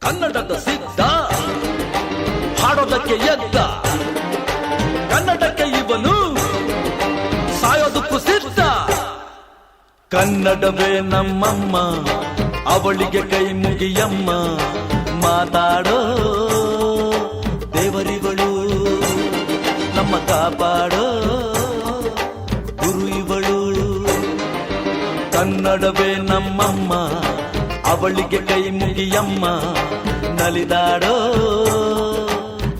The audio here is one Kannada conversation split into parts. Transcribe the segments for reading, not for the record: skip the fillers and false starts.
ಕನ್ನಡದ ಸಿದ್ಧ ಹಾಡೋದಕ್ಕೆ ಎದ್ದ ಕನ್ನಡಕ್ಕೆ ಇವನು ಸಾಯೋದಕ್ಕೂ ಸಿದ್ಧ. ಕನ್ನಡವೇ ನಮ್ಮಮ್ಮ ಅವಳಿಗೆ ಕೈ ಮುಗಿಯಮ್ಮ, ಮಾತಾಡೋ ದೇವರಿಗಳು ನಮ್ಮ ಕಾಪಾಡೋ ಗುರು ಇವಳು. ಕನ್ನಡವೇ ನಮ್ಮಮ್ಮ ಅವಳಿಗೆ ಕೈ ಮುಗಿಯಮ್ಮ, ನಲಿದಾಡೋ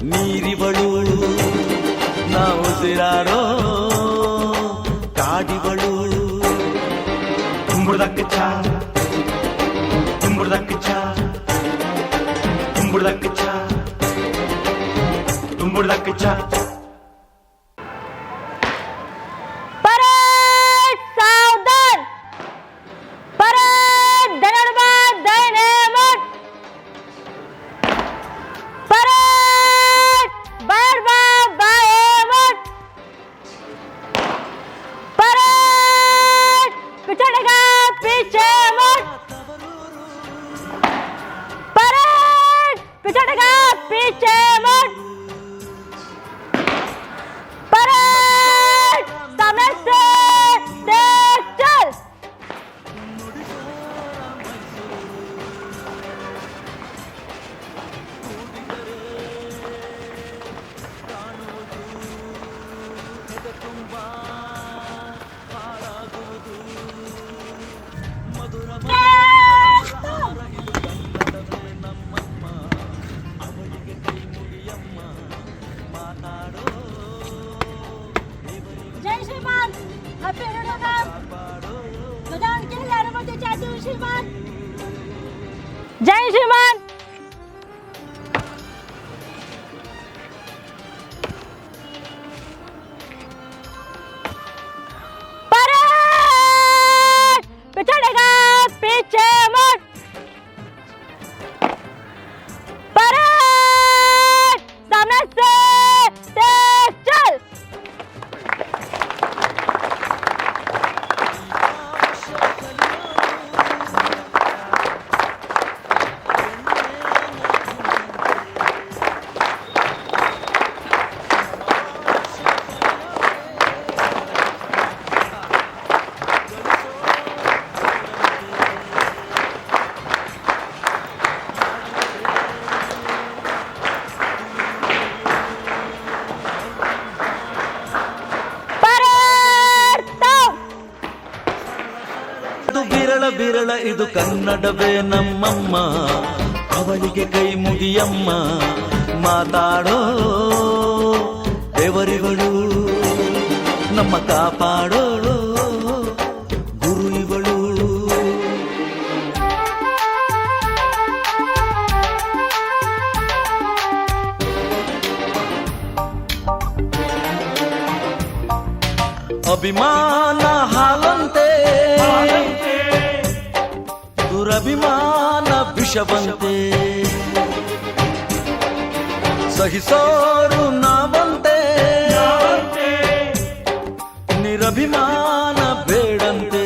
ನೀರಿವಳು ನಾವು ಉಸಿರಾಡೋ ಕಾಡಿವಳು. ತುಂಬುದಕ್ಕೆ ಚಾ ತುಂಬುದಕ್ಕೆ ಚಾ ತುಂಬುದಕ್ಕೆ ಚಾ ತುಂಬುದಕ್ಕೆ ಚಾ. जय श्रीमान, हैप्पी मैम. गजानन के लिए अनुमति चाहती हूँ श्रीमान. जय श्रीमान. परेड पिछड़ेगा पीछे मुड़. परेड सामने से तेज चल. ಬಿರಳ ಬಿರಳ ಇದು ಕನ್ನಡವೇ ನಮ್ಮಮ್ಮ ಅವಳಿಗೆ ಕೈ ಮುಗಿಯಮ್ಮ, ಮಾತಾಡೋ ದೇವರಿಗಳು ನಮ್ಮ ಕಾಪಾಡೋ ಗುರು ಇವಳು. ಅಭಿಮಾನ ಹಾಲಂತೆ ದುರಭಿಮಾನ ವಿಷವಂತೆ, ಸಹಿಸೋರು ನಾವಂತೆ ನಿರಭಿಮಾನ ಬೇಡಂತೆ.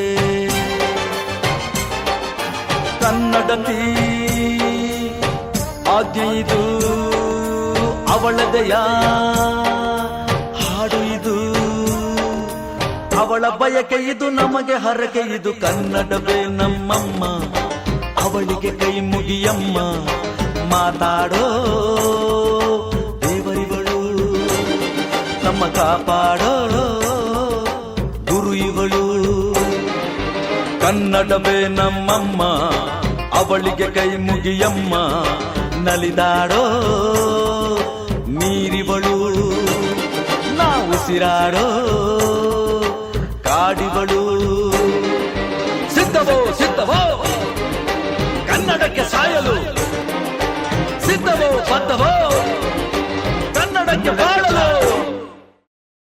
ಕನ್ನಡತಿ ಆಜ್ಞೆ ಇದು ಅವಳದೆಯ ಹಾಡು ಇದು ಅವಳ ಬಯಕೆ ಇದು ನಮಗೆ ಹರಕೆ ಇದು. ಕನ್ನಡವೇ ನಮ್ಮಮ್ಮ ಅವಳಿಗೆ ಕೈ ಮುಗಿಯಮ್ಮ, ಮಾತಾಡೋ ದೇವರಿಗಳು ನಮ್ಮ ಕಾಪಾಡೋ ಗುರು ಇವಳು. ಕನ್ನಡವೇ ನಮ್ಮಮ್ಮ ಅವಳಿಗೆ ಕೈ ಮುಗಿಯಮ್ಮ, ನಲಿದಾಡೋ ನೀರಿವಳು ನಾವು ಉಸಿರಾಡೋ ಕಾಡಿವಳು. ಸಿದ್ಧವೋ ಸಿದ್ಧವೋ